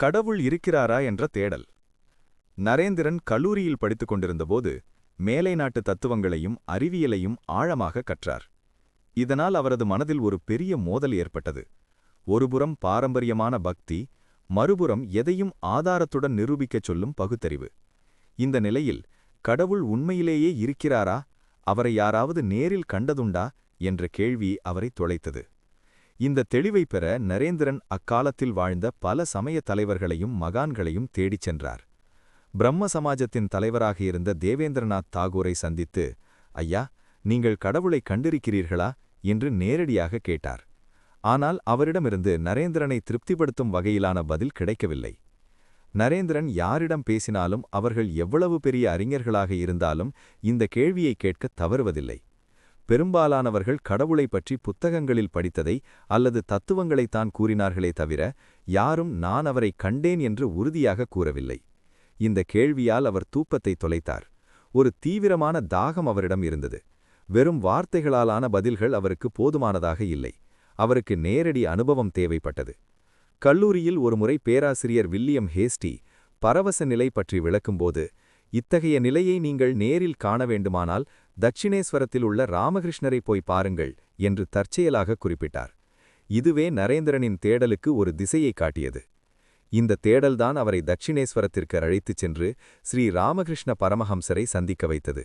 கடவுள் இருக்கிறாரா என்ற தேடல். நரேந்திரன் கல்லூரியில் படித்துக் கொண்டிருந்தபோது மேலை நாட்டு தத்துவங்களையும் அறிவியலையும் ஆழமாக கற்றார். இதனால் அவரது மனதில் ஒரு பெரிய மோதல் ஏற்பட்டது. ஒருபுறம் பாரம்பரியமான பக்தி, மறுபுறம் எதையும் ஆதாரத்துடன் நிரூபிக்கச் சொல்லும் பகுத்தறிவு. இந்த நிலையில் கடவுள் உண்மையிலேயே இருக்கிறாரா, அவரை யாராவது நேரில் கண்டதுண்டா என்ற கேள்வி அவரை தொலைத்தது. இந்த தெளிவை பெற நரேந்திரன் அக்காலத்தில் வாழ்ந்த பல சமய தலைவர்களையும் மகான்களையும் தேடிச் சென்றார். பிரம்ம சமாஜத்தின் தலைவராக இருந்த தேவேந்திரநாத் தாகூரை சந்தித்து, ஐயா, நீங்கள் கடவுளை கண்டிருக்கிறீர்களா என்று நேரடியாக கேட்டார். ஆனால் அவரிடமிருந்து நரேந்திரனை திருப்திப்படுத்தும் வகையிலான பதில் கிடைக்கவில்லை. நரேந்திரன் யாரிடம் பேசினாலும், அவர்கள் எவ்வளவு பெரிய அறிஞர்களாக இருந்தாலும் இந்த கேள்வியை கேட்க தவறுவதில்லை. பெரும்பாலானவர்கள் கடவுளை பற்றி புத்தகங்களில் படித்ததை அல்லது தத்துவங்களைத்தான் கூறினார்களே தவிர, யாரும் நான் அவரை கண்டேன் என்று உறுதியாக கூறவில்லை. இந்த கேள்வியால் அவர் தூக்கத்தை தொலைத்தார். ஒரு தீவிரமான தாகம் அவரிடம் இருந்தது. வெறும் வார்த்தைகளாலான பதில்கள் அவருக்கு போதுமானதாக இல்லை. அவருக்கு நேரடி அனுபவம் தேவைப்பட்டது. கல்லூரியில் ஒருமுறை பேராசிரியர் வில்லியம் ஹேஸ்டி பரவச நிலை பற்றி விளக்கும்போது, இத்தகைய நிலையை நீங்கள் நேரில் காண வேண்டுமானால் தட்சிணேஸ்வரத்தில் உள்ள ராமகிருஷ்ணரை போய் பாருங்கள் என்று தற்செயலாக குறிப்பிட்டார். இதுவே நரேந்திரனின் தேடலுக்கு ஒரு திசையை காட்டியது. இந்த தேடல்தான் அவரை தட்சிணேஸ்வரத்திற்கு அழைத்துச் சென்று ஸ்ரீ ராமகிருஷ்ண பரமஹம்சரை சந்திக்க வைத்தது.